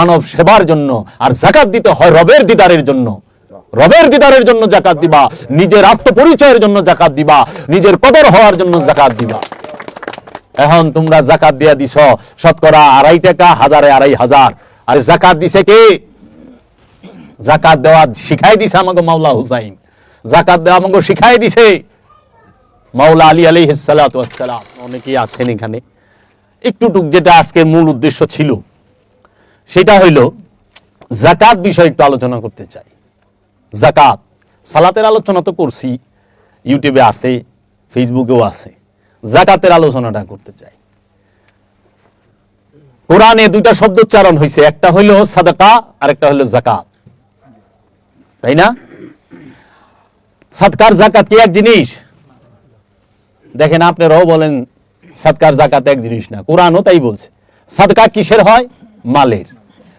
মানব সেবার জন্য। আর যাকাত দিতে হয় রবের দিদারের জন্য। রবের দিদারের জন্য যাকাত দিবা, নিজের আত্মপরিচয়ের জন্য যাকাত দিবা, নিজের কদর হওয়ার জন্য যাকাত দিবা। এখন তোমরা যাকাত দিয়া দিছ শতকরা 2.5 টাকা, হাজারে 2.5,000। আর যাকাত দিছে কে? যাকাত দেওয়া শিখাই দিছে আমাকে মাওলা হুসাইন। যাকাত দেওয়া আমাকে শিখাই দিছে মাওলা আলী আলাইহিস সালাতু ওয়াস সালাম। অনেকেই আছেন এখানে। একটুটুক যেটা আজকের মূল উদ্দেশ্য ছিল সেটা হইল যাকাত বিষয়ে একটু আলোচনা করতে চাই। যাকাত, সালাতের আলোচনা তো করছি, ইউটিউবে আছে, ফেসবুকেও আছে। যাকাতের আলোচনাটা করতে চাই। কোরআনে 2টা শব্দ উচ্চারণ হয়েছে, একটা হইল সাদাকা আর একটা হইল যাকাত, তাই না? সাদকার যাকাত কি এক জিনিস? দেখেন আপনারাও বলেন সাদকার যাকাত এক জিনিস না, কোরআনও তাই বলছে। সাদকা কিসের হয়? মালের।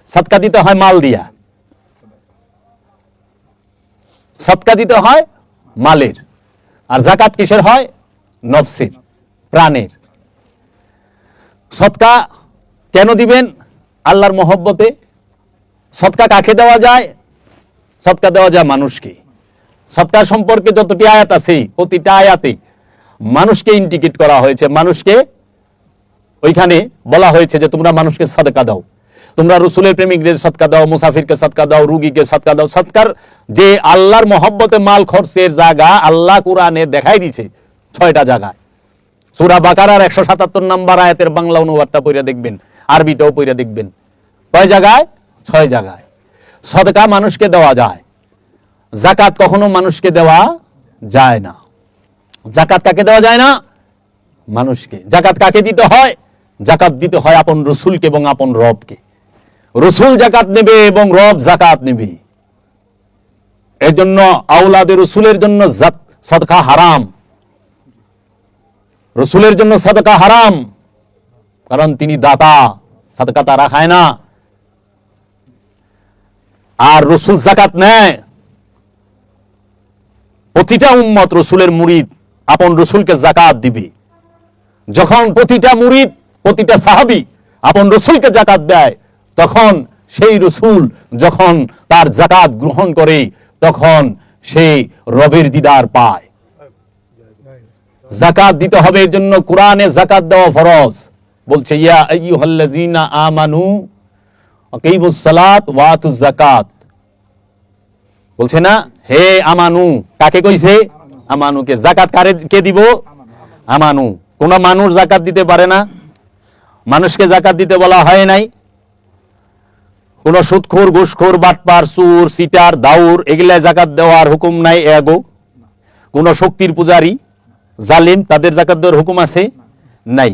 সাদকা দিতে হয় মাল দিয়া, সদকা দিতে হয় মালের। আর যাকাত কিসের হয়? নফসের, প্রাণের। সদকা কেন দিবেন? আল্লাহর মহব্বতে। সদকা কাকে দেওয়া যায়? সদকা দেওয়া যায় মানুষকে। সদকা সম্পর্কে যতটি আয়াত আছে প্রতিটা আয়াতে মানুষকে ইন্ডিকেট করা হয়েছে, মানুষকে ওইখানে বলা হয়েছে যে তোমরা মানুষকে সদকা দাও, তোমরা রসুলের প্রেমিকদের সদকা দাও, মুসাফিরকে সদকা দাও, রুগীকে সদকা দাও। সদকার যে আল্লাহর মহব্বতে মাল খরচের জায়গা আল্লাহ কোরআনে দেখাই দিছে 6টা জায়গায়। সূরা বাকারার 177 নম্বর আয়াতের বাংলা অনুবাদটা পড়ে দেখবেন, আরবিটাও পড়ে দেখবেন। কয় জায়গায়? 6 জায়গায়। সদকা মানুষকে দেওয়া যায়, যাকাত কখনো মানুষকে দেওয়া যায় না। যাকাত কাকে দেওয়া যায় না? মানুষকে। যাকাত কাকে দিতে হয়? যাকাত দিতে হয় আপন রসুলকে এবং আপন রবকে। রসুল যাকাত নেবে এবং রব যাকাত নেবে। এর জন্য আওলাদে রসুলের জন্য সদকা হারাম। রসুলের জন্য সদকা হারাম, কারণ তিনি দাতা, সদকা তারা খায় না। আর রসুল যাকাত নেয়। প্রতিটা উম্মত রসুলের মুরিদ আপন রসুলকে যাকাত দিবে। যখন প্রতিটা মুরিদ, প্রতিটা সাহাবী আপন রসুলকে যাকাত দেয়, তখন সেই রসুল যখন তার যাকাত গ্রহণ করে তখন সে রবের দিদার পায়। যাকাত দিতে হবে, এর জন্য কোরআনে যাকাত দেওয়া ফরজ। বলছে ইয়া আইয়ুহাল্লাযীনা আমানু আকিমুস সালাত ওয়া আতুজ যাকাত। বলছে না, হে আমানু। কাকে কইছে? আমানুকে। যাকাত কে দিব? আমানু। কোন মানুষ যাকাত দিতে পারে না, মানুষকে যাকাত দিতে বলা হয় নাই। কোন সুদখোর, ঘুষখোর, বাটপার, চোর, সিটার, দাউর এগুলা যাকাত দেওয়ার হুকুম নাই। এগো কোন শক্তির পূজারী, জালিম, তাদের যাকাত দেওয়ার হুকুম আছে? নাই।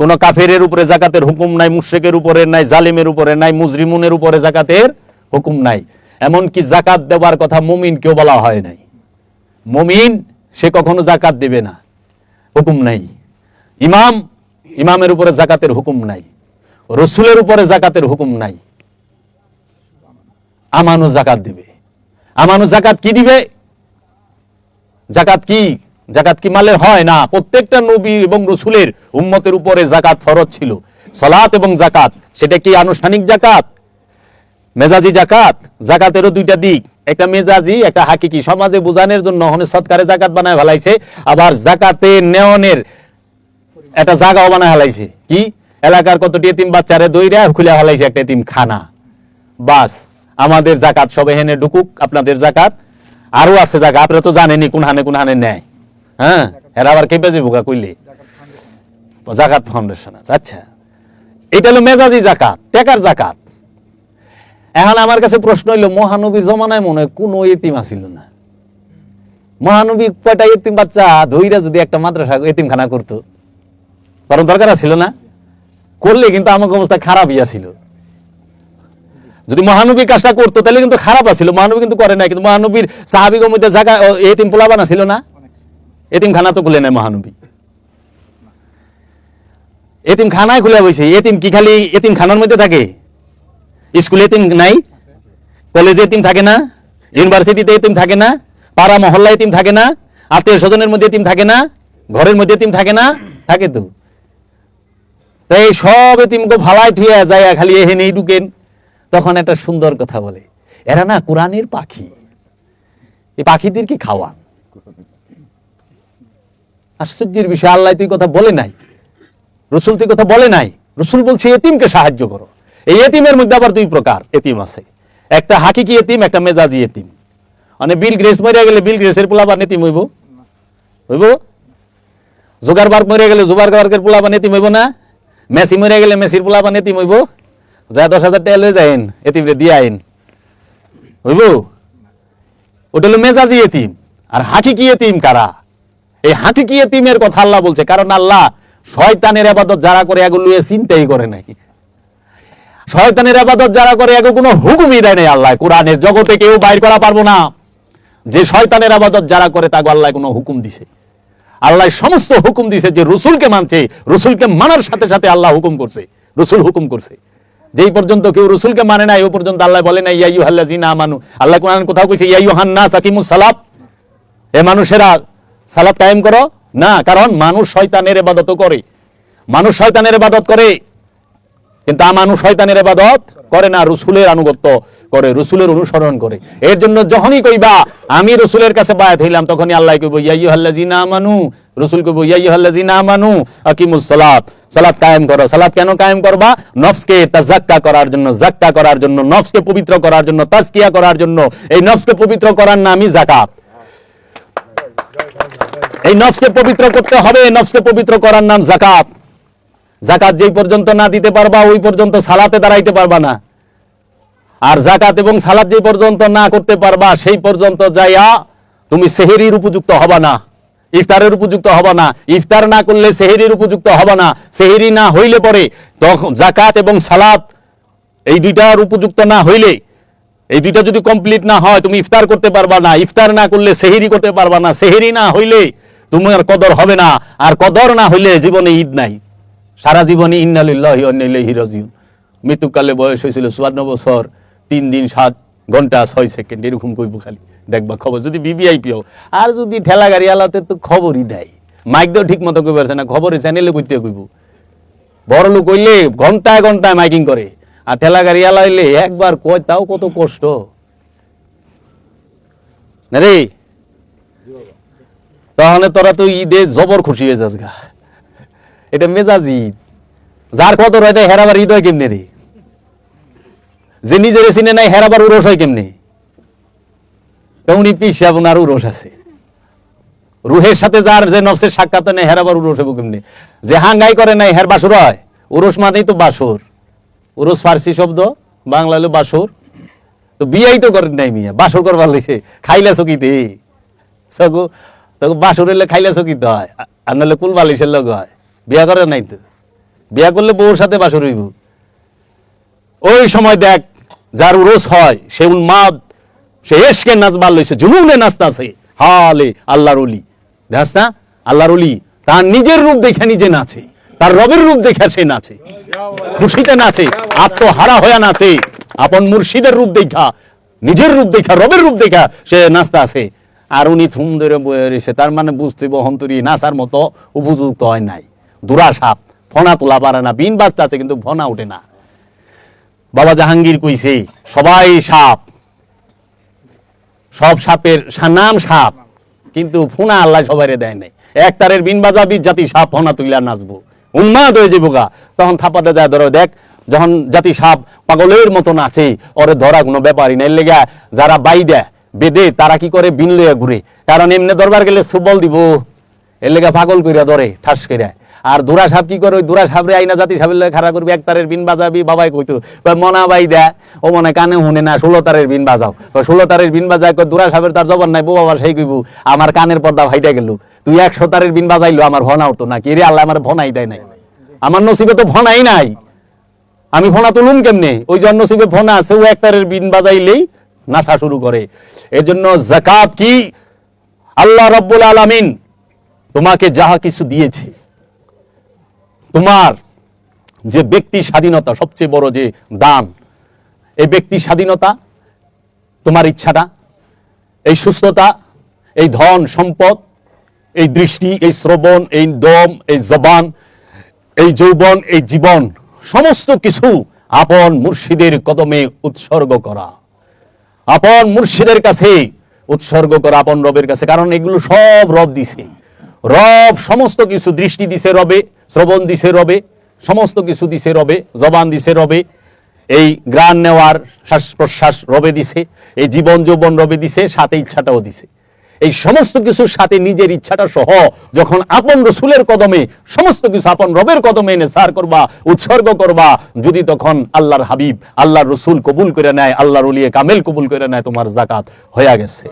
কোন কাফেরের উপরে যাকাতের হুকুম নাই, মুশরিকের উপরে নাই, জালিমের উপরে নাই, মুজরিমুনের উপরে যাকাতের হুকুম নাই। এমনকি যাকাত দেওয়ার কথা মুমিনকেও বলা হয় নাই। মুমিন সে কখনো যাকাত দেবে না, হুকুম নাই। ইমামের উপরে যাকাতের হুকুম নাই, রসুলের উপরে যাকাতের হুকুম নাই। আমানু যাকাত দিবে। আমানু যাকাত কি দিবে? যাকাত কি? যাকাত কি মালের হয় না? প্রত্যেকটা নবী এবং রসুলের উম্মতের উপরে যাকাত ফরজ ছিল। সালাত এবং যাকাত, সেটা কি আনুষ্ঠানিক যাকাত, মেজাজি যাকাত? যাকাতেরও 2টা দিক, একটা মেজাজি, একটা হাকিকি। সমাজে বোঝানোর জন্য সৎকারে যাকাত বানায় ফেলাইছে, আবার যাকাতে নেওয়ানের একটা জায়গাও বানায় ফেলাইছে। কি? এলাকার কতটি এতিম বাচ্চারে দইরা খুলে ফেলাইছে একটা এতিম খানা। বাস, আমাদের যাকাত সব এখানে ঢুকুক, আপনাদের যাকাত আরো আছে জায়গা, আপনারা তো জানেনি কোন হানে নেয়। হ্যাঁ, এরা আবার কেঁপে যাবো কইলে যাকাত ফাউন্ডেশন আছে। আচ্ছা, এটা হলো মেজাজি যাকাত, টাকার যাকাত। এখন আমার কাছে প্রশ্ন হইল, মহানবীর জমানায় মনে হয় কোন এতিম আসিল না। মহানবী কয়টা এতিম বাচ্চা ধইরা যদি একটা মাদ্রাসা এতিমখানা করতো, কারণ দরকার ছিল না? করলে কিন্তু আমার অবস্থা খারাপই আছিল। যদি মহানবী কাজটা করতো তাহলে কিন্তু খারাপ আছিল। মহানবী কিন্তু করে নাই। কিন্তু মহানবীর সাহাবীদের মধ্যে জায়গা এতিম পোলাবানা ছিল না? এতিমখানা তো খুলে নাই মহানবী, এতিমখানায় খুলে বসে। এতিম কি খালি এতিমখানার মধ্যে থাকে? স্কুলে এতিম নাই? কলেজে এতিম থাকে না? ইউনিভার্সিটিতে এতিম থাকে না? পাড়া মহল্লা এতিম থাকে না? আত্মীয় স্বজনের মধ্যে এতিম থাকে না? ঘরের মধ্যে এতিম থাকে না? থাকে তো। তাই সব এতিমকে ভালাই থুয়ে যায়, খালি এহেনেই ঢুকেন। তখন একটা সুন্দর কথা বলে, এরা না কোরআনের পাখি, এই পাখিদেরকে খাওয়ান। আশ্চর্যের বিষয়, আল্লাহ তুই কথা বলে নাই, রসুল তুই কথা বলে নাই। রসুল বলছে এতিমকে সাহায্য করো। এই এতিমের মধ্যে আবার দুই প্রকার এতিম আছে, একটা হাকিকি এতিম, একটা মেজাজি এতিম। মানে বিল গ্রেস মরে গেলে বিল গ্রেসের পোলাপান এতিম হইব, হইব? জোগারবার্গ মরে গেলে জোগারবার্গের পোলাপান এতিম হইব না? মেসি মরে গেলে মেসির পোলাপান এতিম হইব? যা 10,000 টাকা লয়ে যাইন, এতিমরে দিয়ে আইন, হইব? ওটা হলো মেজাজি এতিম। আর হাকিকি এতিম কারা? এই হাকিকি এতিমের কথা আল্লাহ বলছে, কারণ আল্লাহ শয়তানের ইবাদত যারা করে এগুলো চিন্তাই করে নাই। শয়তানের ইবাদত যারা করে এগুলো কোনো হুকুমই দেয় নাই আল্লাহ। কোরআনের জগতে কেউ বাইর করা পারবো না যে শয়তানের ইবাদত যারা করে তাকে আল্লাহ কোনো হুকুম দিছে। আল্লাহ সমস্ত হুকুম দিছে যে রসুলকে মানছে, রসুলকে মানার সাথে সাথে আল্লাহ হুকুম করছে, রসুল হুকুম করছে। যেই পর্যন্ত কেউ রসুলকে মানে নাই, ওই পর্যন্ত আল্লাহ বলে নাই ইয়া আইয়ুহাল্লাযিনা আমানু। আল্লাহ কোরআন কোথাও কইছে ইয়া আইয়ুহান নাস আকিমুস সালাত, এ মানুষেরা সালাত কায়েম করো না। কারণ মানুষ শয়তানের ইবাদত করে, মানুষ শয়তানের ইবাদত করে, কিন্তু মানুষ শয়তানের ইবাদত করে না, রসুলের আনুগত্য করে, রসুলের অনুসরণ করে। এর জন্য যখনই কইবা আমি রসুলের কাছে বায়াত হইলাম, তখনই আল্লাহ কইব ইয়া আইয়ুহাল্লাযিনা আমানু, রসুল কইব ইয়া আইয়ুহাল্লাযিনা আমানু আকিমুস সালাত, সালাত কায়েম করো। সালাত কেন কায়েম করবা? নফসকে তাজাক্কা করার জন্য, জাক্কা করার জন্য, নফসকে পবিত্র করার জন্য, তাজকিয়া করার জন্য। এই নফসকে পবিত্র করার নামই যাকাত। এই নফসকে পবিত্র করতে হবে, নফসকে পবিত্র করার নাম যাকাত। যাকাত যেই পর্যন্ত না দিতে পারবা ওই পর্যন্ত সালাতে দাঁড়াইতে পারবা না। আর যাকাত এবং সালাত যেই পর্যন্ত না করতে পারবা সেই পর্যন্ত যাইয়া তুমি সেহরির উপযুক্ত হবা না, ইফতারের উপযুক্ত হবা না। ইফতার না করলে সেহরির উপযুক্ত হবা না। সেহরি না হইলে পরে তখন যাকাত এবং সালাত এই দুইটার উপযুক্ত না হইলে, এই দুইটা যদি কমপ্লিট না হয় তুমি ইফতার করতে পারবা না। ইফতার না করলে সেহরি করতে পারবা না। সেহরি না হইলে তোমার কদর হবে না। আর কদর না হইলে জীবনে ঈদ নাই, সারা জীবনে ইন্না লিল্লাহি ওয়া ইন্না ইলাইহি রাজিউন। মৃত্যুকালে বয়স হয়েছিল 54 বছর 3 দিন 7 ঘন্টা 6 সেকেন্ড, এরকম কইব খালি। দেখবা খবর যদি বিবিআইপি হোক, আর যদি ঠেলা গাড়ি আলাতে তো খবরই দেয়, মাইক দিয়েও ঠিক মতো কই পারছে না, খবরের চ্যানেলে কইতে কইব। বড় লোক হইলে ঘন্টায় ঘন্টায় মাইকিং করে, আর ঠেলা গাড়ি আলা হইলে একবার কয়, তাও কত কষ্ট না রে। তাহলে তোরা তো ঈদে জবর খুশি হয়ে যাস গা, এটা মেজাজ ঈদ। যার কদর হয় হেরাবার ঈদ হয় কেমনে রে? যে নিজের চিনে নাই হেরাবার উরস হয় কেমনে? তেমনি পিসাব আর উরস আছে। রুহের সাথে যার যে নফসের সাক্ষাৎ নেই হেরাবার উরস হবো কেমনে? যে হাঙ্গাই করে নাই হের বাসুর হয়। উরস মানেই তো বাসুর। উরস ফার্সি শব্দ, বাংলা হলো বাসুর। তো বিয়াই তো করেন নাই মিয়া, বাসুর করবার লেগেছে খাইলে চকিতে। তখন বাসুর এলে খাইলে চকিতে হয়, আর নাহলে কুল বালিশের লোক হয়। বিয়া করে নাই তো, বিয়া করলে বউর সাথে বাসর হইব। ওই সময় দেখ যার উরস হয় সে উন্মাদ, সে এশকে নাচ বার লইছে, জুনুনে নাচতাছে। হালে আল্লাহর ওলি, দেখ না আল্লাহর ওলি তার নিজের রূপ দেখে নিজে নাচে, তার রবের রূপ দেখে সে নাচে, খুশিতে নাচে, আত্মহারা হয়ে নাচে। আপন মুর্শিদের রূপ দেখা, নিজের রূপ দেখা, রবের রূপ দেখা সে নাচতে আছে। আর উনি থুম ধরে বয়ে রয়েছে, তার মানে বুঝতে বহন্তরী নাচার মতো উপযুক্ত হয় নাই। দুরা সাপ, ফনা তোলা পারে না, বিন বাজতে আছে কিন্তু ফনা ওঠে না। বাবা জাহাঙ্গীর কইছে সবাই সাপ, সব সাপের নাম সাপ, কিন্তু ফোনা আল্লাহ সবাই দেয় নাই। এক তারের বিন বাজা 20 জাতি সাপ ফনা তুইলা নাচবো, উন্মাদ হয়ে যাবো গা। তখন থাপাতে যায় ধরো, দেখ যখন জাতি সাপ পাগলের মতো নাচে, ওরে ধরা কোনো ব্যাপারই না। এর লেগা যারা বাই দেয় বেদে তারা কি করে বিন লইয়া ঘুরে, কারণ এমনি দরবার গেলে সুবল দিব, এর লেগা পাগল কইরা ধরে ঠাস কইরা। আর দুরা সাপ কি করে, ওই দুরা সাপরে আইনা জাতি সাপের লগে খাড়া করবি, এক তারের বিন বাজাবি। বাবাই কইতো মনা বাই দেয়, ও মনে কানে শুনে না, 16 তারের বিন বাজাও। 16 তারের বিন বাজায় দুরা সাপের তার জবান নাই, বউ আবার সেই কইব আমার কানের পর্দা ভাইটা গেল, তুই 100 তারের বিন বাজাইলো আমার ভনা উঠতো না। কি রে আল্লাহ আমার ভনাই দেয় নাই, আমার নসিবে তো ভনাই নাই, আমি ভনা তুলুম কেমনে? ওই জন্য নসিবে ভনা আছে, ও এক তারের বিন বাজাইলেই নাচা শুরু করে। এর জন্য যাকাত কি, আল্লাহ রাব্বুল আলামিন তোমাকে যাহা কিছু দিয়েছে, তোমার যে ব্যক্তি স্বাধীনতা সবচেয়ে বড় যে দান, এই ব্যক্তি স্বাধীনতা, তোমার ইচ্ছাটা, এই সুস্থতা, এই ধন সম্পদ, এই দৃষ্টি, এই শ্রবণ, এই দম, এই জবান, এই যৌবন, এই জীবন, সমস্ত কিছু আপন মুর্শিদের কদমে উৎসর্গ করা, আপন মুর্শিদের কাছে উৎসর্গ করা, আপন রবের কাছে। কারণ এগুলো সব রব দিছে। রব সমস্ত কিছু, দৃষ্টি দিছে রবে, শ্রবণ দিছে রবে, সমস্ত কিছু দিছে রবে, জবান দিছে রবে, এই গ্রাণ নেওয়ার শ্বাস প্রশ্বাস রবে দিছে, এই জীবন যৌবন রবে দিছে, সাথে ইচ্ছাটাও দিছে। এই সমস্ত কিছুর সাথে নিজের ইচ্ছাটা সহ যখন আপন রসুলের কদমে, সমস্ত কিছু আপন রবের কদমে এনে সার করবা, উৎসর্গ করবা, যদি তখন আল্লাহর হাবিব, আল্লাহর রসুল কবুল করে নেয়, আল্লাহর ওলিয়ে কামেল কবুল করে নেয়, তোমার জাকাত হয়ে গেছে।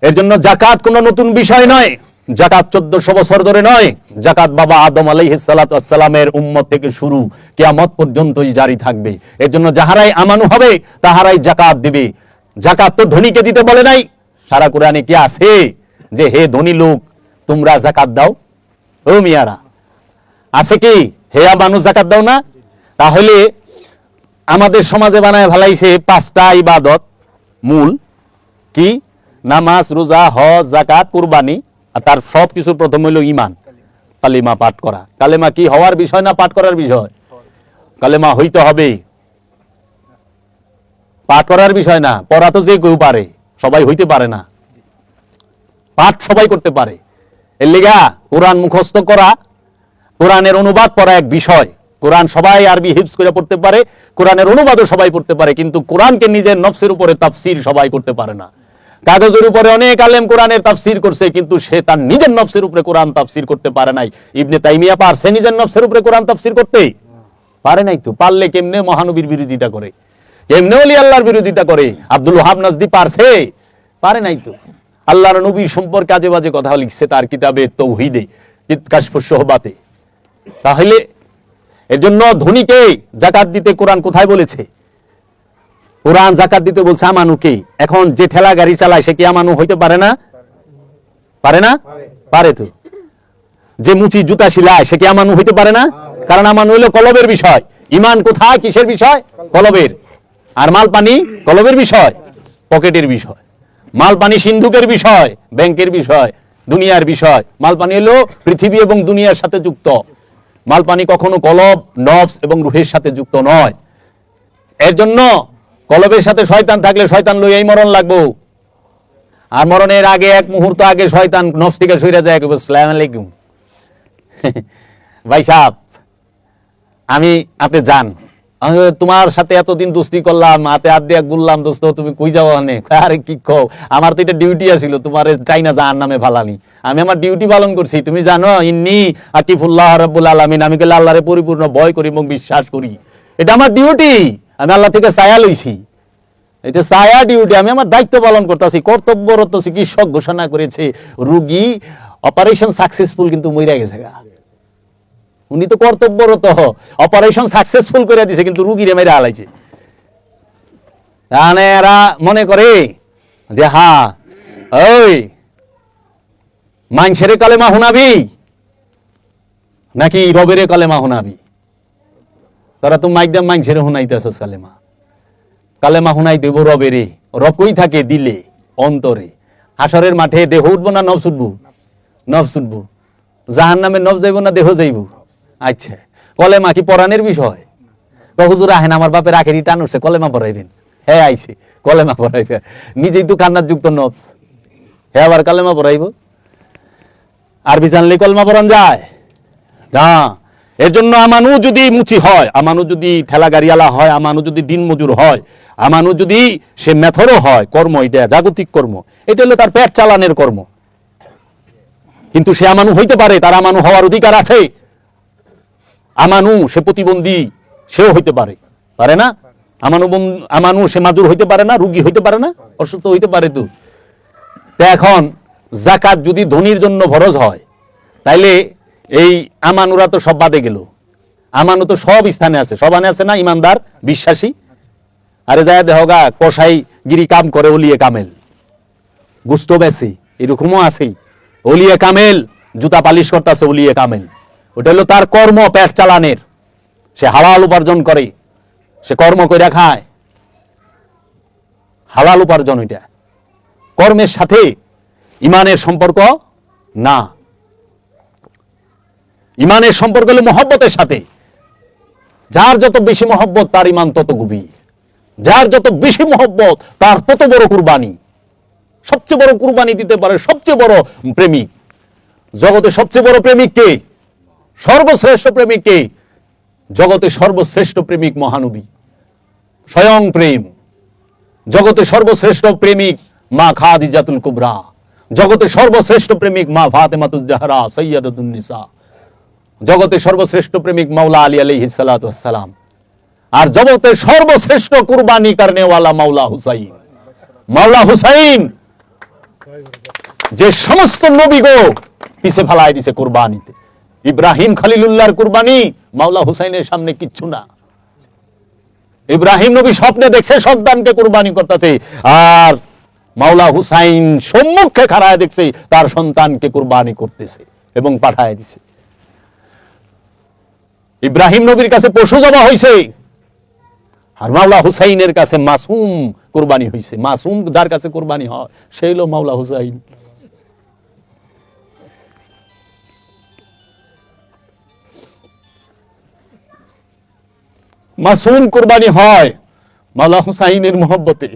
এর জন্য জাকাত কোনো নতুন বিষয় নয়, জাকাত 1400 বছর ধরে নয়, জাকাত বাবা আদম আলাইহিস সালাতু ওয়াস সালামের উম্মত থেকে শুরু কিয়ামত পর্যন্তই জারি থাকবে। এর জন্য যাহারাই আমানু হবে তাহারাই জাকাত দিবে। জাকাত তো ধনীকে দিতে বলে নাই। সারা কোরআনে কি আছে যে হে ধনী লোক তোমরা জাকাত দাও? ও মিয়ারা, আছে কি? হে আমানু জাকাত দাও না? তাহলে আমাদের সমাজে বানায় ভালাইছে 5টা ইবাদত মূল, কি? নামাজ, রোজা, হজ, যাকাত, কুরবানি, আর তার সব কিছুর প্রথম হইল ঈমান, কালেমা পাঠ করা। কালেমা কি হওয়ার বিষয় না পাঠ করার বিষয়? কালেমা হইতে হবে, পাঠ করার বিষয় না। পড়া তো যে কেউ পারে, সবাই হইতে পারে না। পাঠ সবাই করতে পারে। এর লিগা কোরআন মুখস্থ করা, কোরআনের অনুবাদ পড়া এক বিষয়। কোরআন সবাই আরবি হিফজ করে পড়তে পারে, কোরআনের অনুবাদও সবাই পড়তে পারে, কিন্তু কোরআনকে নিজের নফসের উপরে তাফসীর সবাই করতে পারে না। কাগজের উপরে অনেক আলেম কোরআনের তাফসীর করছে, কিন্তু সে তার নিজের নফসের উপরে কোরআন তাফসীর করতে পারে নাই। ইবনে তাইমিয়া পারছে নিজের নফসের উপরে কোরআন তাফসীর করতে? পারে নাই তো। পারলে কেমনে মহানবীর বিরোধিতা করে, কেমনে ওলি আল্লাহর বিরোধিতা করে? আব্দুল ওয়াহাব নাজদি পারছে? পারে নাই তো। আল্লাহর নবীর সম্পর্কে আজে বাজে কথা লিখছে তার কিতাবে তাওহীদে, কাশফুস শুহবাতে। তাহলে এর জন্য ধনীকে যাকাত দিতে কোরআন কোথায় বলেছে? কোরআন যাকাত দিতে বলছে আমানুকে। এখন যে ঠেলা গাড়ি চালায় সে কি আমানু হইতে পারে না? পারে না? পারে তো। যে মুচি জুতা শিলায় সে কি আমানু হইতে পারে না? কারণ আমানু হইল কলবের বিষয়। ঈমান কোথায়, কিসের বিষয়? কলবের। আর মাল পানি কলবের বিষয়, পকেটের বিষয়। মাল পানি সিন্ধুকের বিষয়, ব্যাংকের বিষয়, দুনিয়ার বিষয়। মাল পানি হলো পৃথিবী এবং দুনিয়ার সাথে যুক্ত। মাল পানি কখনো কলব, নফস এবং রুহের সাথে যুক্ত নয়। এর জন্য কলবের সাথে শয়তান থাকলে শয়তান লইয়াই মরণ লাগবো। আর মরণের আগে এক মুহূর্ত আগে শয়তান নফস থেকে সইরা যায়, আসসালামু আলাইকুম ভাই সাহেব, আপনি যান, আমি তোমার সাথে এতদিন দোস্তি করলাম, হাতে হাত দিয়ে ঘুরলাম, দোস্ত তুমি কই যাও? আরে কি কও, আমার তো এটা ডিউটি আছিল, তোমার চাইনা জাহান নামে ফালানি। আমি আমার ডিউটি পালন করছি, তুমি জানো। ইন্নী আকিফুল্লাহ রাব্বুল আলামিন, আমি গেলে আল্লাহরে পরিপূর্ণ ভয় করি এবং বিশ্বাস করি। এটা আমার ডিউটি, আমি আল্লাহ থেকে ছায়া লইছি। এটা ছায়া ডিউটি, আমি আমার দায়িত্ব পালন করতেছি। কর্তব্যরত চিকিৎসক ঘোষণা করেছে রোগী অপারেশন সাকসেসফুল, কিন্তু মইরা গেছে গা। উনি তো কর্তব্যরত, অপারেশন সাকসেসফুল করে দিছে, কিন্তু রুগীরে মেরে হালাইছে। এরা মনে করে যে হ্যাঁ ওই মাইনছেরে কালেমা হুনাবি নাকি রবেরে কালেমা হুনাবি? তারা তো মাইকদাম মাইনছেরে হুনাইতেছ কালেমা। কালেমা হুনাই দেব রবেরে। রব কই থাকে? দিলে, অন্তরে। হাসরের মাঠে দেহ উঠবো না নফস উঠবো? নফস উঠবো। জাহান নামে নফস যাইব না দেহ যাইব? আচ্ছা, কলেমা কি পরাণের বিষয়? হুজুর আহেন, আমার বাপের আখেরি টান উঠছে, কলেমা পড়াইবেন। হ্যাঁ আইছে, কলেমা পড়াইবে। নিজেই তো কান্নার যুক্ত নফস, হ্যাঁ আবার কলেমা পড়াইব? আরবি জানলে কলেমা পড়ান যায় না। এর জন্য আমানু যদি মুচি হয়, আমানু যদি ঠেলা গাড়িওয়ালা হয়, আমানু যদি দিন মজুর হয়, আমানু যদি সে মেথরও হয়, কর্ম এটা জাগতিক কর্ম, এটা হলো তার পেট চালানের কর্ম। কিন্তু সে আমানু হইতে পারে, তার আমানু হওয়ার অধিকার আছে। আমানু সে প্রতিবন্ধী, সেও হইতে পারে, পারে না? আমানু সে মাজুর হইতে পারে না, রুগী হইতে পারে না, অসুস্থ হইতে পারে তো। এখন যাকাত যদি ধনীর জন্য ফরজ হয়, তাইলে এই আমানুরা তো সব বাদে গেল। আমানু তো সব স্থানে আছে, সবানে আছে না? ইমানদার, বিশ্বাসী। আরে যায় দেহগা কসাই গিরি কাম করে, ওলিয়ে কামেল গুস্ত বেছে, এরকমও আছে। ওলিয়ে কামেল জুতা পালিশ করতেছে, ওলিয়ে কামেল। ওটা হলো তার কর্ম, পেট চালানের। সে হালাল উপার্জন করে, সে কর্ম করে খায়, হালাল উপার্জন। ওইটা কর্মের সাথে ইমানের সম্পর্ক না। ইমানের সম্পর্ক হলো মহব্বতের সাথে। যার যত বেশি মহব্বত তার ইমান তত গভীর, যার যত বেশি মহব্বত তার তত বড় কুরবানি। সবচেয়ে বড় কুরবানি দিতে পারে সবচেয়ে বড় প্রেমিক। জগতে সবচেয়ে বড় প্রেমিক কে? সর্বশ্রেষ্ঠ প্রেমিক কে? জগতে সর্বশ্রেষ্ঠ প্রেমিক মহানবী, স্বয়ং প্রেম। জগতে সর্বশ্রেষ্ঠ প্রেমিক মা খাদিজাতুল কুবরা, জগতে সর্বশ্রেষ্ঠ প্রেমিক মা ফাতেমাতুজ জাহরা সাইয়্যিদাতুন নিসা, জগতে সর্বশ্রেষ্ঠ প্রেমিক মাওলা আলী আলাইহিস সালাতু ওয়াস সালাম, আর জগতে সর্বশ্রেষ্ঠ কুরবানি করনে वाला মাওলা হুসাইন। মাওলা হুসাইন যে সমস্ত নবীগো পিছে ফেলায় দিছে কুরবানিতে। ইব্রাহিম খলিলুল্লাহর কুরবানি মাওলা হুসাইনের সামনে কিচ্ছু না। ইব্রাহিম নবী স্বপ্নে দেখছে সন্তানকে কুরবানি করতেছে, আর মাওলা হুসাইন সম্মুখে খাড়ায় দেখছে তার সন্তানকে কুরবানি করতেছে এবং পাঠায় দিছে। ইব্রাহিম নবীর কাছে পশু জবা হয়েছে, আর মাওলা হুসাইনের কাছে মাসুম কুরবানি হয়েছে। মাসুম যার কাছে কুরবানি হয় সেই হলো মাওলা হুসাইন। মাসুম কুরবানি হয় মাওলা হুসাইনের মহব্বতে।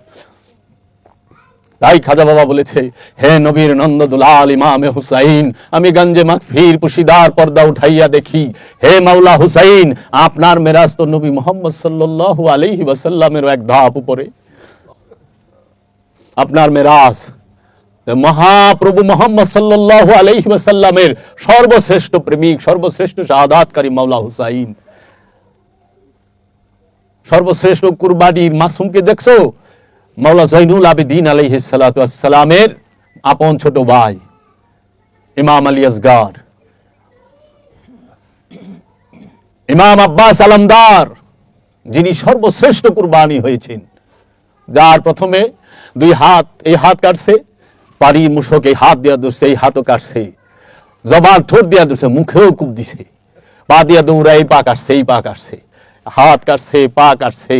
তাই খাজা বাবা বলেছে, হে নবীর নন্দদুলাল ইমামে হুসাইন, আমি গঞ্জে মাগফির পুশিদার পর্দা উঠাইয়া দেখি, হে মাওলা হুসাইন, আপনার মেরাজ তো নবী মুহাম্মদ সাল্লাল্লাহু আলাইহি ওয়াসাল্লামের এক ধাপ উপরে। আপনার মেরাজ মহাপ্রভু মুহাম্মদ সাল্লাল্লাহু আলাইহি ওয়াসাল্লামের সর্বশ্রেষ্ঠ প্রেমিক, সর্বশ্রেষ্ঠ শাহাদাতকারী মাওলা হুসাইন। সর্বশ্রেষ্ঠ কুরবানির মাসুমকে দেখছো? মাওলা জৈনুল আবেদিন আলাইহিস সালাতু ওয়াস সালামের আপন ছোট ভাই ইমাম আলী আসগার, ইমাম আব্বাস আলমদার, যিনি সর্বশ্রেষ্ঠ কুরবানি হয়েছেন, যার প্রথমে দুই হাত, এই হাত কাটছে, পারি মুশক এই হাত দিয়া ধরছে, এই হাতও কাটছে, জবান ঠোঁট দিয়া ধরছে, মুখেও কুপ দিছে, পা দিয়া দৌড়াই পা কাটছে, এই পা কাটছে, হাত কাটছে, পা কাটছে,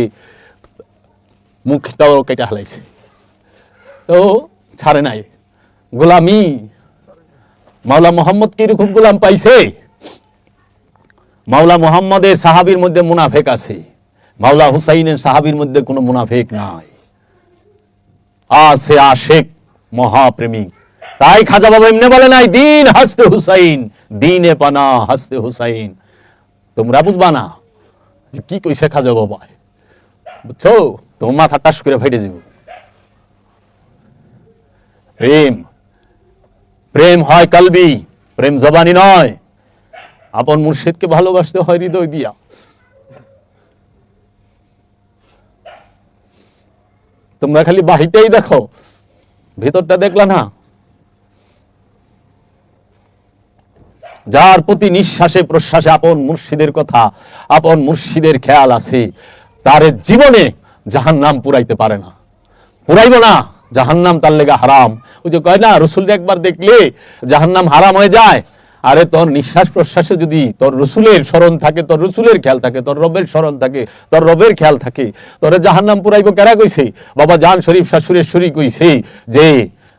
মুখটাও কেটে হালাইছে, তো ছাড়ে নাই। গোলামি মাওলা মোহাম্মদ কিরকম গোলাম পাইছে? মাওলা মোহাম্মদের সাহাবীর মধ্যে মুনাফেক আছে, মাওলা হুসাইনের সাহাবীর মধ্যে কোনো মুনাফেক নাই, আছে আশেক মহাপ্রেমিক। তাই খাজা বাবা এমনি বলে নাই, দিন হাসতে হুসাইন, দিনে পানা হাসতে হুসাইন। তোমরা বুঝবা না যে কি কইছে খাজা বাবা, বুঝছো? তোমার মাথা টাস করে ফেটে যাব। প্রেম, প্রেম হয় কলবি, প্রেম জবানি নয়। আপন মুর্শিদকে ভালোবাসতে হয় হৃদয় দিয়া। তোমরা খালি বাহিরটাই দেখো, ভেতরটা দেখলা না। যার প্রতি নিঃশ্বাসে প্রশ্বাসে আপন মুর্শিদের কথা, আপন মুর্শিদের খেয়াল আছে, তার জীবনে জাহান্নাম পুরাইতে পারে না, পুরাইব না। জাহান্নাম তার লেগে হারাম। ওই যে কয় না, রসুল একবার দেখলে জাহান্নাম হারাম হয়ে যায়। আরে তোর নিঃশ্বাস প্রশ্বাসে যদি তোর রসুলের স্মরণ থাকে, তোর রসুলের খেয়াল থাকে, তোর রবের স্মরণ থাকে, তোর রবের খেয়াল থাকে, তোরে জাহান্নাম পুরাইব কেরা কইছে? বাবা জান শরীফ শাহ সুরেশ্বরী কইছে যে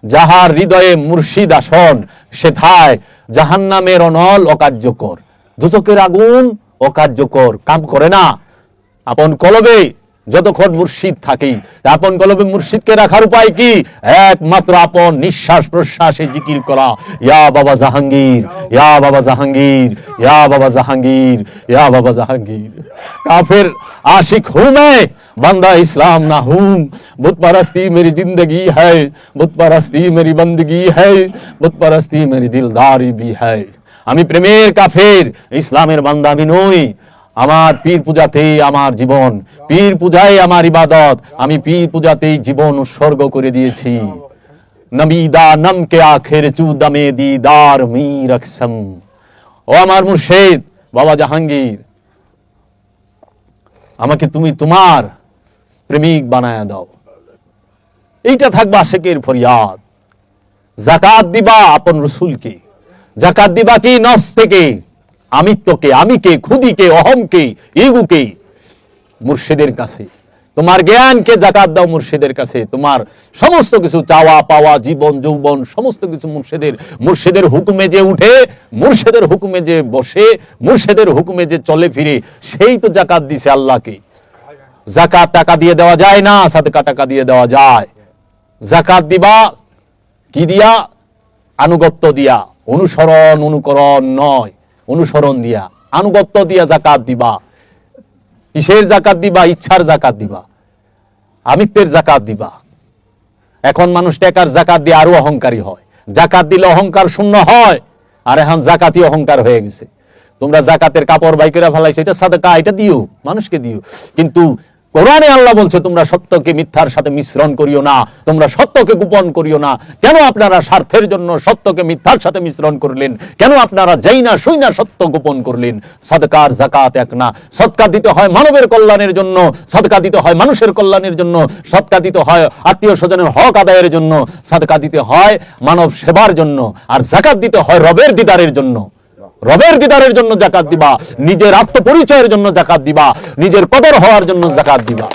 যাহার হৃদয়ে মুর্শিদ আসন, সেথায় জাহান্নামের অনল অকার্যকর, দুচকের আগুন অকার্যকর, কাম করে না। আপন কলবে যতক্ষণ মুর্শিদ থাকে, আপন কলবে মুর্শিদকে রাখার উপায় কি? একমাত্র আপন নিঃশ্বাস প্রশ্বাসে জিকির করা, ইয়া বাবা জাহাঙ্গীর, ইয়া বাবা জাহাঙ্গীর, ইয়া বাবা জাহাঙ্গীর, ইয়া বাবা জাহাঙ্গীর। কাফের आशिक हूं मैं, बंदा इस्लाम ना हूं, बुत परस्ती मेरी जिंदगी है, बुत परस्ती मेरी बंदगी है, बुत परस्ती मेरी दिलदारी भी है। আমি প্রেমের কাফের, ইসলামের বান্দা আমি নই। আমার পীর পূজাতেই আমার জীবন, পীর পূজায় আমার ইবাদত, আমি পীর পূজাতেই জীবন উৎসর্গ করে দিয়েছি। নবীদা নম কে আখের চুদমে দিদার মীর আকসম। ও আমার মুর্শিদ বাবা জাহাঙ্গীর, আমাকে তুমি তোমার প্রেমিক বানায়া দাও। এইটা থাকবে আশিকের ফরিয়াদ। যাকাত দিবা আপন রসুলকে, যাকাত দিবা কি নফস থেকে, আমিত্বকে, আমিকে, খুদিকে, অহমকে, ইগুকে মুর্শিদের কাছে। তোমার জ্ঞানকে জাকাত দাও মুর্শিদের কাছে, তোমার সমস্ত কিছু চাওয়া পাওয়া জীবন যৌবন সমস্ত কিছু মুর্শিদের হুকুমে যে উঠে, মুর্শিদের হুকুমে যে বসে, মুর্শিদের হুকুমে যে চলে ফিরে, সেই তো জাকাত দিছে আল্লাহকে। জাকাত টাকা দিয়ে দেওয়া যায় না, সাদকা টাকা দিয়ে দেওয়া যায়। জাকাত দিবা কি দিয়া? আনুগত্য দিয়া, অনুসরণ অনুকরণ নয়, অনুসরণ দিয়া, আনুগত্য দিয়া জাকাত দিবা। কিসের জাকাত দিবা? ইচ্ছার জাকাত দিবা, আমিত্বের জাকাত দিবা। এখন মানুষ টাকার জাকাত দিয়ে আরো অহংকারী হয়, জাকাত দিলে অহংকার শূন্য হয়, আর এখন জাকাতই অহংকার হয়ে গেছে। তোমরা জাকাতের কাপড় বাই করে ফেলাইছো, এটা সাদকা, এটা দিও, মানুষকে দিও, কিন্তু কোরআনে আল্লাহ বলছে তোমরা সত্যকে মিথ্যার সাথে মিশ্রণ করিও না, তোমরা সত্যকে গোপন করিও না। কেন আপনারা স্বার্থের জন্য সত্যকে মিথ্যার সাথে মিশ্রণ করলেন? কেন আপনারা যাই না শুই না সত্য গোপন করলেন? সাদকার জাকাত এক না। সদকা দিতে হয় মানবের কল্যাণের জন্য, সদকা দিতে হয় মানুষের কল্যাণের জন্য, সদকা দিতে হয় আত্মীয় স্বজনের হক আদায়ের জন্য, সদকা দিতে হয় মানব সেবার জন্য, আর জাকাত দিতে হয় রবের দিদারের জন্য। রবের দিদারের জন্য জাকাত দিবা, নিজের আত্মপরিচয়ের জন্য জাকাত দিবা, নিজের কদর হওয়ার জন্য জাকাত দিবা।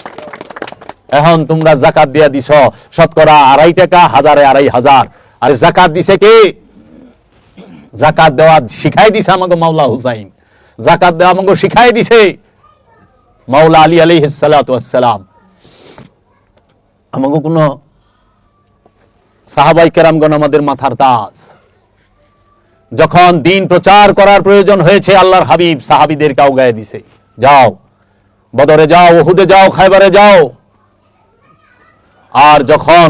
এখন তোমরা জাকাত দিয়া দিছ শতকরা 2.5 টাকা, হাজারে 2.5 আর জাকাত দিছে কে? জাকাত দেওয়া শিখাই দিছে আমাকে মাওলা হুসাইন, জাকাত দেওয়া আমাকে শিখাই দিছে মাওলা আলী আলাইহিস সালাতু ওয়াস সালাম। আমাকে কোন সাহাবাই কেরামগণ আমাদের মাথার তাজ। যখন দিন প্রচার করার প্রয়োজন হয়েছে, আল্লাহর হাবিব সাহাবীদেরকে আওগায় দিছে, যাও বদরে যাও, উহুদে যাও, খায়বারে যাও। আর যখন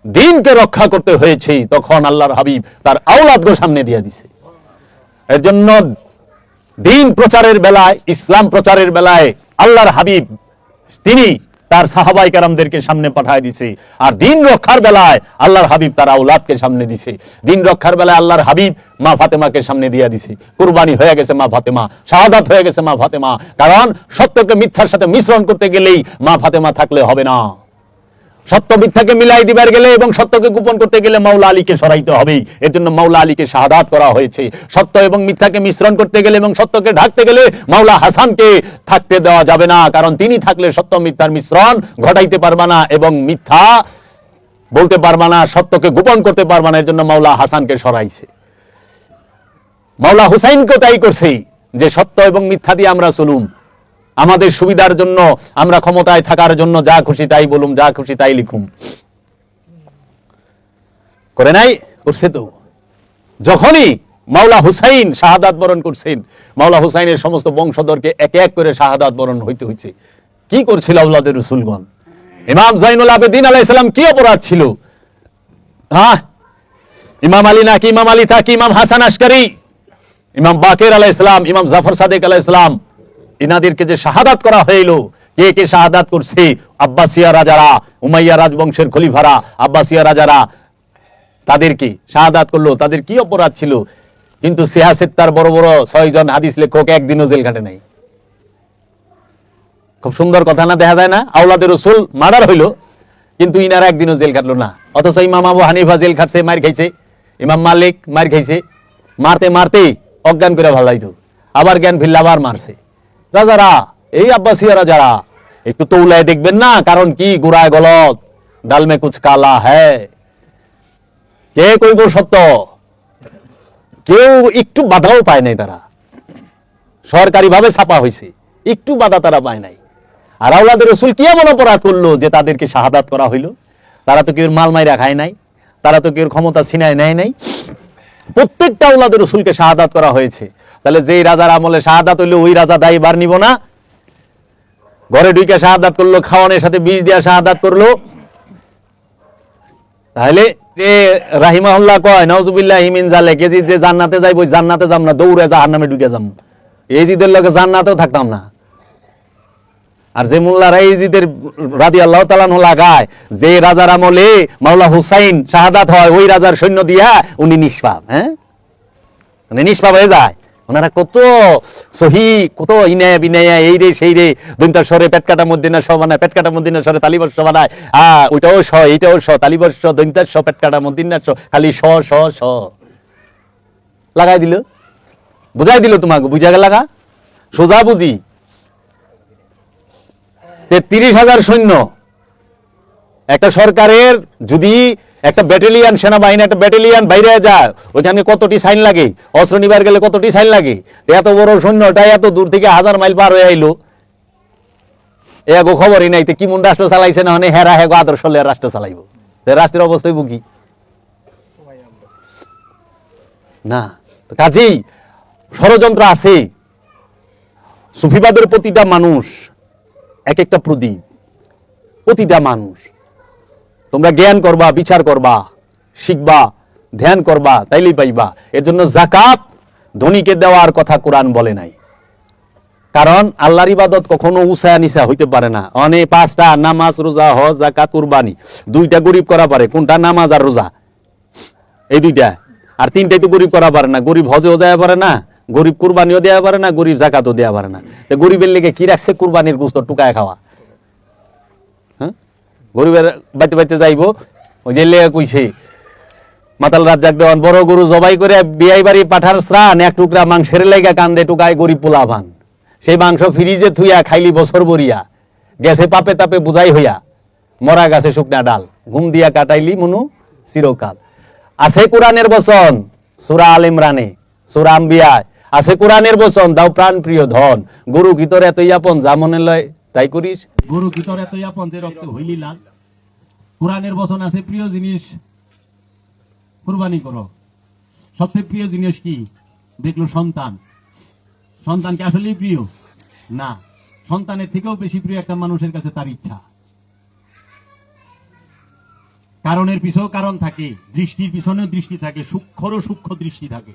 দিনকে রক্ষা করতে হয়েছে, তখন আল্লাহর হাবিব তার আওলাদকে সামনে দিয়ে দিছে। এর জন্য দিন প্রচারের বেলায়, ইসলাম প্রচারের বেলায় আল্লাহর হাবিব তিনি তার সাহাবাই কেরামদেরকে সামনে পাঠায় দিছে, আর দিন রক্ষার বেলায় আল্লাহর হাবিব তার আওলাদকে সামনে দিছে। দিন রক্ষার বেলায় আল্লাহর হাবিব মা ফাতেমাকে সামনে দিয়ে দিছে। কুরবানি হয়ে গেছে মা ফাতেমা, শাহাদাত হয়ে গেছে মা ফাতেমা। কারণ সত্যকে মিথ্যার সাথে মিশ্রণ করতে গেলেই মা ফাতেমা থাকলে হবে না। সত্য মিথ্যাকে মিলাই দিবার গেলে এবং সত্যকে গোপন করতে গেলে মাওলা আলীকে সরাইতে হবে। এর জন্য মাওলা আলীকে শাহাদাত করা হয়েছে। সত্য এবং মিথ্যাকে মিশ্রণ করতে গেলে এবং সত্যকে ঢাকতে গেলে মাওলা হাসানকে থাকতে দেওয়া যাবে না, কারণ তিনি থাকলে সত্য মিথ্যার মিশ্রণ ঘটাইতে পারবা না এবং মিথ্যা বলতে পারবা না, সত্যকে গোপন করতে পারবা না। এর জন্য মাওলা হাসানকে সরাইছে। মাওলা হুসাইনকে তাই করছে যে সত্য এবং মিথ্যা দিয়ে আমরা চলুম, আমাদের সুবিধার জন্য, আমরা ক্ষমতায় থাকার জন্য যা খুশি তাই বলুম, যা খুশি তাই লিখুম। করে নাই? করছে তো। যখনই মাওলা হুসাইন শাহাদাত বরণ করছেন, মাওলা হুসাইনের সমস্ত বংশধরকে এক এক করে শাহাদাত বরণ হইতে হয়েছে। কি করছিল আওলাদের রাসূলগণ? ইমাম জাইনুল আবেদিন আলাইহিস সালাম কি অপরাধ ছিল? হ্যাঁ, ইমাম আলী নাকি ইমাম আলী থাকি ইমাম হাসান আশকারি, ইমাম বাকের আলাইহিস সালাম, ইমাম জাফর সাদিক আলাইহিস সালাম, ইনাদেরকে যে শাহাদাত করা হইল, কে কে শাহাদাত করছে? আব্বাসিয়া রাজারা, উমাইয়া রাজবংশের খলিফারা, আব্বাসিয়া রাজারা তাদেরকে শাহাদাত করলো। তাদের কি অপরাধ ছিল? কিন্তু সিয়াসেত্তার বড় বড় 6 জন হাদিস লেখক একদিনও জেল খাটে নাই। খুব সুন্দর কথা না? দেখা যায় না? আওলাদের রাসূল মার্ডার হইল, কিন্তু ইনারা একদিনও জেল খাটলো না। অথচ ইমাম আবু হানিফা জেল খাটছে, মার খাইছে। ইমাম মালিক মার খাইছে, মারতে মারতে অজ্ঞান করে ভালাইতো, আবার জ্ঞান ফিরলে আবার মারছে। রাজারা, এই আব্বাসিয়া রাজারা একটু তৌলায় দেখবেন না, কারণ কি গোড়ায় গলত, ডাল মে কুছ কালা হ্যায়। কে কইব সত্য? কেউ একটু বাধাও পায় নাই। তারা সরকারি ভাবে ছাপা হয়েছে, একটু বাধা তারা পায় নাই। আর আওলাদের রাসূল কি এমন অপরাধ করলো যে তাদেরকে শাহাদাত করা হইল? তারা তো কেউ মাল মাইরা খায় নাই, তারা তো কেউ ক্ষমতা ছিনায় নেয় নাই। প্রত্যেকটা আওলাদের রাসূলকে শাহাদাত করা হয়েছে। তাহলে যেই রাজার আমলে শাহাদাত হইলো, ওই রাজা দায়ী বার নিব না? ঘরে ঢুকে শাহাদাত করলো, খাওয়ানোর সাথে বিষ দিয়া শাহাদাত করলো, তাহলে রাহিমাহুল্লাহ কয় নাউজুবিল্লাহি মিন যালিক, এজিদ যে জান্নাতে যাইব, জান্নাতে যাম না, দৌড়ে জাহান্নামে ঢুকে যাম। এজিদের লগে জান্নাতেও থাকতাম না। আর যে মোল্লারা এজিদের রাদিয়াল্লাহু তাআলা আনহু লাগায়, যে রাজার আমলে মাওলা হুসাইন শাহাদাত হয়, ওই রাজার সৈন্য দিয়া উনি নিষ্পাপ। হ্যাঁ, মানে নিষ্পাপ হয়ে যায়। ওনারা কত সহি, কত ইনায়া বিনায়া, এই রে সেই রে, দুইটা স্বরে পেটকাটা মদিনা স বানায়, পেটকাটা মদিনা স্বরে তালিবর্ষ বানায়। ওইটাও স, এইটাও স, তালিবর্ষ দৈন্তার স, পেটকাটা মদিনা স, খালি স স স লাগাই দিল, বুঝাই দিল তোমাকে। বুঝা গেল? লাগা সোজা বুঝি। 33,000 সৈন্য একটা সরকারের যদি একটা ব্যাটালিয়ান সেনাবাহিনী একটা ব্যাটালিয়ান বাইরে যায় ওইখানে কতটি সাইন লাগে, অস্ত্র নিবার গেলে কতটি সাইন লাগে, এত বড় সৈন্যটা এত দূর থেকে 1000 মাইল পার হয়ে আইলো, এগো খবরই নাই কি মন রাষ্ট্র চালাইছে না, হেরা হেগো আদর্শ রাষ্ট্র চালাইব, রাষ্ট্রের অবস্থায় বুকি না। কাজেই ষড়যন্ত্র আছে। সুফিবাদের প্রতিটা মানুষ এক একটা প্রদীপ, প্রতিটা মানুষ। তোমরা জ্ঞান করবা, বিচার করবা, শিখবা, ধ্যান করবা, তাইলেই পাইবা। এর জন্য যাকাত ধনীকে দেওয়ার কথা কোরআন বলে নাই, কারণ আল্লাহর ইবাদত কখনো উঁচা নিচা হইতে পারে না। অনেক 5টা নামাজ, রোজা, হজ, যাকাত, কুরবানি, 2টা গরিব করা পারে। কোনটা? নামাজ আর রোজা, এই 2টা। আর 3টাই তো গরিব করা পারে না। গরিব হজেও দেওয়া পারে না, গরিব কুরবানিও দেওয়া পারে না, গরিব যাকাতও দেওয়া পারে না। তো গরিবের লেগে কি রাখছে? কুরবানির গোশত টুকায় খাওয়া। হ্যাঁ, গরিবের বাইতে বাইতে যাইব, ওই যে লেগে কইছে মাতাল রাজ্জাক দেওয়ান, বড় গরু জবাই করে বিয়াই বাড়ি পাঠার স্রান, 1 টুকরা মাংসের লেগে কান্দে টুকায় গরিব পোলা ভান। সেই মাংস ফ্রিজে থুইয়া খাইলি বছর বরিয়া, গেছে পাপে তাপে বুঝাই হইয়া, মরা গাছে শুকনা ডাল, ঘুম দিয়া কাটাইলি মনু চিরকাল। আছে কোরআনের বচন সূরা আল ইমরানে, সূরা আম্বিয়ায় আছে কোরআনের বচন, দাও প্রাণ প্রিয় ধন, গরু কি তোর এতই আপন যা মনে লয় তাই করিস, গরু কি তোর এতই আপন যে রক্তে হইলি লাল। কোরআনের বচন আছে প্রিয় জিনিস কুরবানি করো। সবচেয়ে প্রিয় জিনিস কি? দেখলো সন্তান। সন্তান কি আসলেই প্রিয়? না, সন্তানের থেকেও বেশি প্রিয় একটা মানুষের কাছে তার ইচ্ছা। কারণের পিছনেও কারণ থাকে, দৃষ্টির পিছনেও দৃষ্টি থাকে, সূক্ষ্মরও সূক্ষ্ম দৃষ্টি থাকে।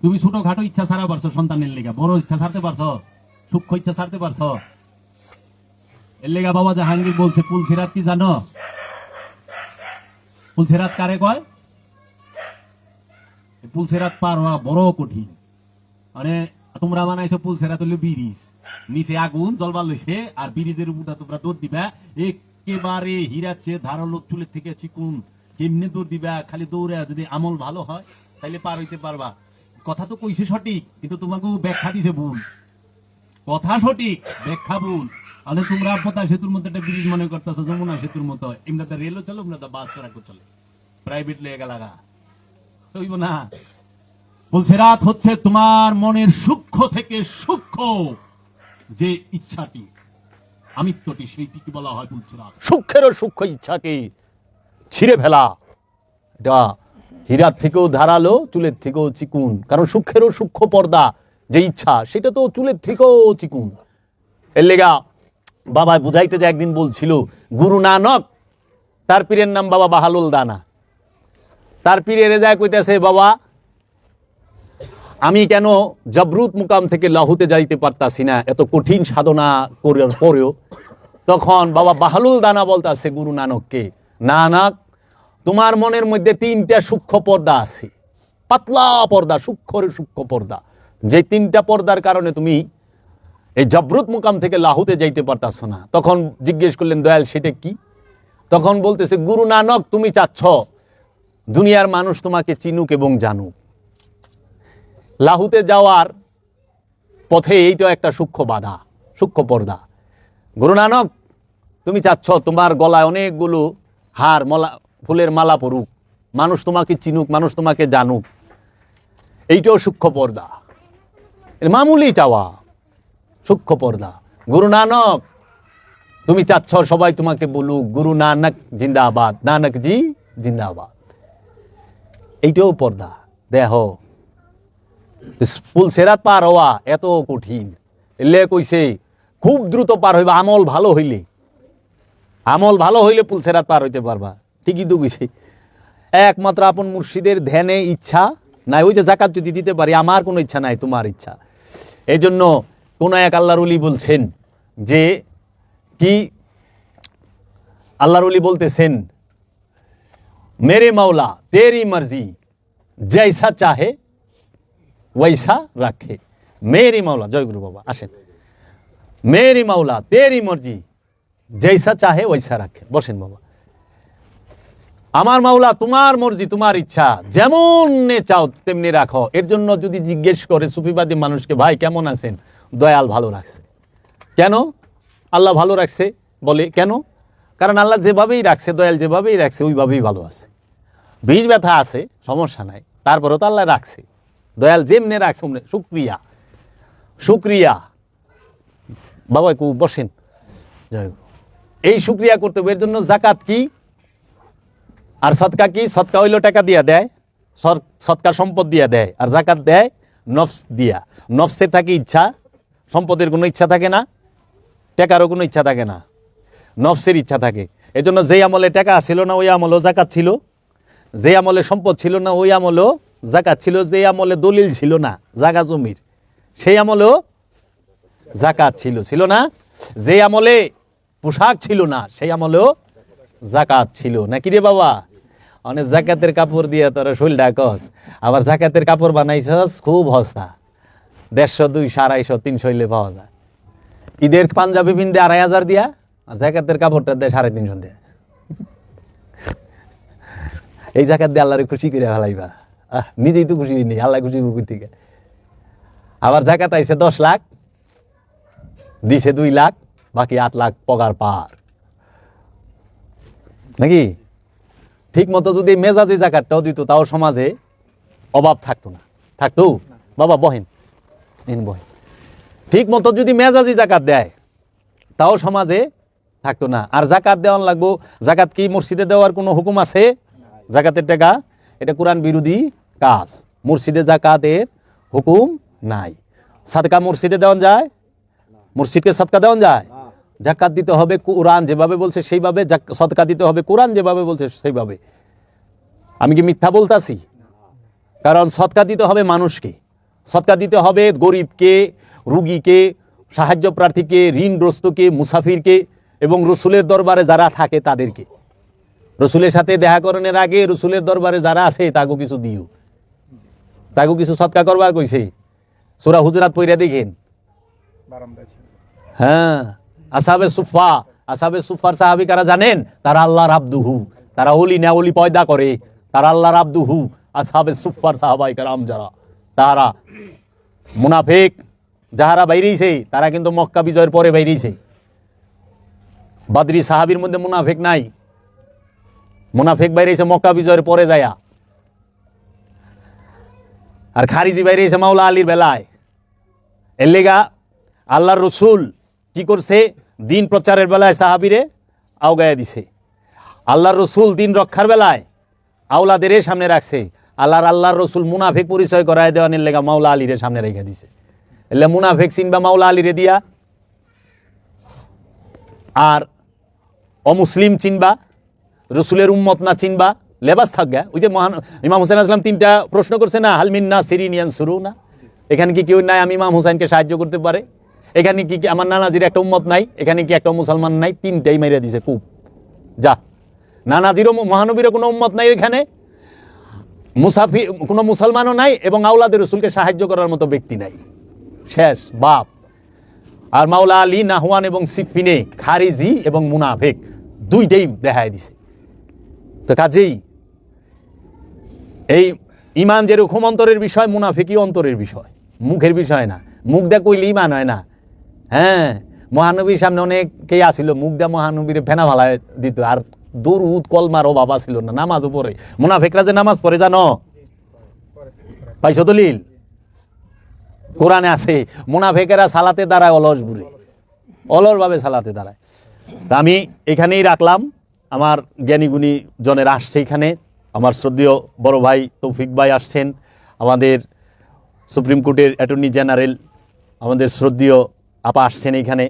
তুমি ছোটখাটো ইচ্ছা ছাড়া পারছো সন্তানের লেগা, বড় ইচ্ছা ছাড়তে পারছো? সূক্ষ্ম ইচ্ছা ছাড়তে পারছো? এর লেগা বাবা জাহাঙ্গীর বলছে পুলসিরাত কি জানো? পুলসিরাত কারে কয়? পুলসিরাত পার হওয়া বড় কঠিন। মানে তোমরা বানাইছো পুলসিরাত হলো ব্রিজ, নিচে আগুন জলবা লইছে, আর ব্রিজের উপরটা তোমরা দৌড় দিবা একেবারে হীরার চেয়ে ধারালো, চুলের থেকে চিকুন, কেমনে দৌড় দিবা? খালি দৌড়ে যদি আমল ভালো হয় তাইলে পার হইতে পারবা। কথা তো কইছে সঠিক, কিন্তু তোমাকে ব্যাখ্যা দিছে ভুল। কথা সঠিক, ব্যাখ্যা ভুল। তাহলে তোমরা পদ্মা সেতুর মতো একটা ব্রিজ মনে করতেছো, যমুনা সেতুর মতো। এমনি তো রেলও চলো, এমনি তো বাস চলে, প্রাইভেট লেগে লাগা হইব না। বলছে রাত হচ্ছে তোমার মনের সূক্ষ্ম থেকে সূক্ষ্ম যে ইচ্ছাটি, আমিত্বটি, সেইটিকে বলা হয় বলছে রাত। সূক্ষ্মেরও সূক্ষ্ম ইচ্ছাকে ছিঁড়ে ফেলা, এটা হীরার থেকেও ধারালো, চুলের থেকেও চিকুন। কারণ সূক্ষ্মেরও সূক্ষ্ম পর্দা যে ইচ্ছা, সেটা তো চুলের থেকেও চিকুন। এর লেগা বাবা বুঝাইতে যে একদিন বলছিল, গুরু নানক, তার পীরের নাম বাবা বাহালুল দানা। তার পীরের যায় কইতেছে, বাবা আমি কেন জবরুত মুকাম থেকে লাহুতে যাইতে পারতাছি না, এত কঠিন সাধনা করার পরেও। তখন বাবা বাহালুল দানা বলতাছে গুরু নানককে, নানক, তোমার মনের মধ্যে 3টা সূক্ষ্ম পর্দা আছে, পাতলা পর্দা, সূক্ষ্মের সূক্ষ্ম পর্দা, যে 3টা পর্দার কারণে তুমি এই জবরুত মুকাম থেকে লাহুতে যাইতে পারতাছ না। তখন জিজ্ঞেস করলেন, দয়াল সেটা কি? তখন বলতেছে, গুরু নানক, তুমি চাচ্ছ দুনিয়ার মানুষ তোমাকে চিনুক এবং জানুক। লাহুতে যাওয়ার পথে এইটা একটা সূক্ষ্ম বাধা, সূক্ষ্ম পর্দা। গুরু নানক, তুমি চাচ্ছ তোমার গলায় অনেকগুলো হার, ফুলের মালা পড়ুক, মানুষ তোমাকে চিনুক, মানুষ তোমাকে জানুক, এইটাও সূক্ষ্ম পর্দা, মামুলি চাওয়া, সূক্ষ্ম পর্দা। গুরু নানক, তুমি চাচ্ছ সবাই তোমাকে বলুক গুরু নানক জিন্দাবাদ, নানক জি জিন্দাবাদ, এইটাও পর্দা। দেহ পুলসিরাত পার হওয়া এত কঠিন। এলে কইছে খুব দ্রুত পার হইবা, আমল ভালো হইলে, আমল ভালো হইলে পুলসিরাত পার হইতে পারবা। ঠিকই তো কইছে। একমাত্র আপন মুর্শিদের ধ্যানে ইচ্ছা নাই। ওই যে যাকাত যদি দিতে পারি, আমার কোনো ইচ্ছা নাই, তোমার ইচ্ছা। এই জন্য কোন এক আল্লাহর ওলি বলছেন যে কি, আল্লাহর ওলি বলতেছেন, মেরে মাওলা তেরি মর্জি জৈসা চাহে ওইসা রাখে। মেরি মাওলা, জয় গুরু বাবা, আসেন। মেরি মাওলা তেরি মর্জি জৈসা চাহে ওইসা রাখে। বসেন বাবা। আমার মাওলা তোমার মর্জি, তোমার ইচ্ছা, যেমন চাও তেমনি রাখো। এর জন্য যদি জিজ্ঞেস করে সুফিবাদী মানুষকে, ভাই কেমন আছেন, দয়াল ভালো রাখছে। কেন? আল্লাহ ভালো রাখছে বলে। কেন? কারণ আল্লাহ যেভাবেই রাখছে, দয়াল যেভাবেই রাখছে ওইভাবেই ভালো আছে। বীজ ব্যথা আছে, সমস্যা নাই, তারপরেও তো আল্লাহ রাখছে। দয়াল যেমনে রাখছে অমনে। শুক্রিয়া, শুক্রিয়া। বাবা একটু বসেন। এই শুক্রিয়া করতে হবে। এর জন্য জাকাত কি আর সদকা কি? সদকা হইল টাকা দিয়া দেয়, সদকা সম্পদ দিয়া দেয়, আর জাকাত দেয় নফস দিয়া। নফসের থাকে ইচ্ছা, সম্পদের কোনো ইচ্ছা থাকে না, টাকারও কোনো ইচ্ছা থাকে না, নফসের ইচ্ছা থাকে। এই জন্য যেই আমলে টাকা ছিল না ওই আমলেও জাকাত ছিল, যে আমলে সম্পদ ছিল না ওই আমলেও জাকাত ছিল, যে আমলে দলিল ছিল না জাগা জমির সেই আমলেও জাকাত ছিল, ছিল না? যে আমলে পোশাক ছিল না সেই আমলেও জাকাত ছিল। নাকি রে বাবা? অনেক জাকাতের কাপড় দিয়ে তোরা শৈল ডাকস, আবার জাকাতের কাপড় বানাইছস খুব সস্তা, 150, 200, 250, 300 হইলে পাওয়া যায়। ঈদের পাঞ্জাবি পিনতে 2500 দিয়া, আর জাকাতের কাপড়টা দেয় 350 দেয়। এই জাকাত দিয়ে আল্লাহরে খুশি করে ফেলাইবা। নিজেই তো খুশি হইনি, আল্লাহ খুশি বুকুর থেকে। আবার জাকাত আইছে 10 লাখ, দিছে 2 লাখ, বাকি 8 লাখ পগার পার। নাকি? ঠিক মতো যদি মেজাজি জাকাতটাও দিত তাও সমাজে অভাব থাকতো না। থাকতো? বাবা বহেন, বহেন। ঠিক মতো যদি মেজাজি জাকাত দেয় তাও সমাজে থাকতো না। আর জাকাত দেওয়ান লাগবো। জাকাত কি মসজিদে দেওয়ার কোনো হুকুম আছে? জাকাতের টাকা এটা কোরআন বিরোধী কাজ। মসজিদে জাকাতের হুকুম নাই। সাদকা মসজিদে দেওয়া যায়? মসজিদকে সদকা দেওয়া যায়? জাকাত দিতে হবে কোরআন যেভাবে বলছে সেইভাবে, সদকা দিতে হবে কোরআন যেভাবে বলছে সেইভাবে। আমি কি মিথ্যা বলতাছি? কারণ সদকা দিতে হবে মানুষকে, সদকা দিতে হবে গরিবকে, রুগীকে, সাহায্য প্রার্থীকে, ঋণগ্রস্তকে, মুসাফিরকে, এবং রসুলের দরবারে যারা থাকে তাদেরকে। রসুলের সাথে দেখা করানোর আগে রসুলের দরবারে যারা আছে তাকেও কিছু দিও, তাকেও কিছু সদকা করবার কইছে। সূরা হুজরাত পড়ে দেখেন। হ্যাঁ, আসহাবে সুফা, আসহাবে সুফার সাহাবী কারা জানেন? তারা আল্লাহর আব্দুহু, তারা ওলি না ওলি পয়দা করে, তারা আল্লাহর আব্দুহু। আসহাবে সুফার সাহাবায়ে কেরাম যারা, তারা মুনাফিক যাহারা বাইরেছে তারা কিন্তু মক্কা বিজয়ের পরে বাইরেছে। বদরি সাহাবীর মধ্যে মুনাফিক নাই, মুনাফিক বাইরেছে মক্কা বিজয়ের পরে যায়া। আর খারিজি বাইরেছে মাওলা আলীর বেলায়। এর লেগা আল্লাহর রসুল কি করছে? দিন প্রচারের বেলায় সাহাবীরে আওগায়া দিছে। আল্লাহর রসুল দিন রক্ষার বেলায় আওলাদের সামনে রাখছে। আল্লাহর রসুল মুনাফিক পরিচয় করায় দেওয়ানের লেগা মাওলা আলীরে সামনে রেখে দিছে। এলে মুনাফিক চিনবা মাওলা আলীরে দিয়া, আর অমুসলিম চিনবা, রসুলের উম্মত না চিনবা, লেবাস থাকবে। ওই যে মহান ইমাম হুসাইন আসলাম 3টা প্রশ্ন করছে না, হালমিন না সিরিনিয়ান শুরু না, এখানে কি কেউ নাই আমি ইমাম হুসাইনকে সাহায্য করতে পারে? এখানে কি আমার নানাজির একটা উম্মত নাই? এখানে কি একটা মুসলমান নাই? 3টাই মাইরা দিছে খুব। যা, নানাজিরও মহানবীরও কোনো উম্মত নাই এখানে, মুসাফির কোনো মুসলমানও নাই, এবং আওলাদের রসুলকে সাহায্য করার মতো ব্যক্তি নাই। শেষ বাপ। আর মাওলা আলী নাহওয়ান এবং সিফিনে খারিজি এবং মুনাফিক 2টাই দেখায় দিছে। তো কাজেই এই ইমান যেরকম অন্তরের বিষয়, মুনাফিকই অন্তরের বিষয়, মুখের বিষয় না। মুখ দা কইলে ইমান হয় না। হ্যাঁ, মহানবীর সামনে অনেকেই আসিল, মুখ দা মহানবীর ফেনা ভালায় দিত, আর দরুদ কলমার অভাব ছিল না, নামাজও পড়ে। মুনাফিকরা যে নামাজ পড়ে জানো? পাইছো দলিল? কোরআনে আছে মুনাফিকেরা সালাতে দাঁড়ায় অলস বুড়ে, অলসভাবে সালাতে দাঁড়ায়। তা আমি এখানেই রাখলাম। আমার জ্ঞানীগুণী জনের আসছে এখানে। আমার শ্রদ্ধেয় বড় ভাই তৌফিক ভাই আসছেন, আমাদের সুপ্রিম কোর্টের অ্যাটর্নি জেনারেল, আমাদের শ্রদ্ধেয় আপা আসছেন এইখানে।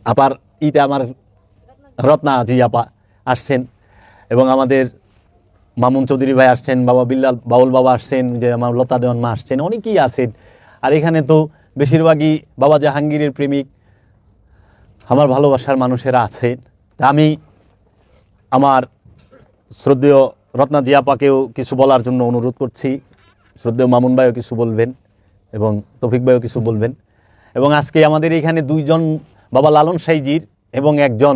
আপার ইটা আমার রত্না জি আপা আসছেন, এবং আমাদের মামুন চৌধুরী ভাই আসছেন, বাবা বিল্লাল বাউল বাবা আসছেন, যে আমার লতা দেওয়ান মা আসছেন, অনেকেই আছেন। আর এখানে তো বেশিরভাগই বাবা জাহাঙ্গীরের প্রেমিক, আমার ভালোবাসার মানুষেরা আছেন। তা আমি আমার শ্রদ্ধেয় রত্না জি আপাকেও কিছু বলার জন্য অনুরোধ করছি। শ্রদ্ধেয় মামুন ভাইও কিছু বলবেন, এবং তৌফিক ভাইও কিছু বলবেন। এবং আজকে আমাদের এখানে 2জন বাবা লালন সাইজির এবং একজন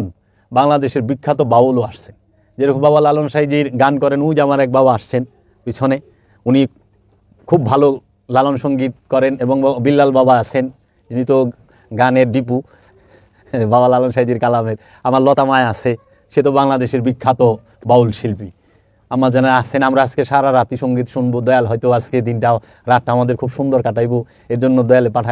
বাংলাদেশের বিখ্যাত বাউলও আসছেন। যেরকম বাবা লালন সাইজির গান করেন, ওই যে আমার এক বাবা আসছেন পিছনে, উনি খুব ভালো লালন সঙ্গীত করেন, এবং বিল্লাল বাবা আছেন, যিনি তো গানের ডিপু বাবা লালন সাইজির কালামের। আমার লতা মায়া আছে, সে তো বাংলাদেশের বিখ্যাত বাউল শিল্পী। আমার যারা আছেন, আমরা আজকে সারা রাতি সঙ্গীত শুনবো। দয়াল হয়তো আজকে দিনটা রাতটা আমাদের খুব সুন্দর কাটাইবো, এর জন্য দয়ালে পাঠায়।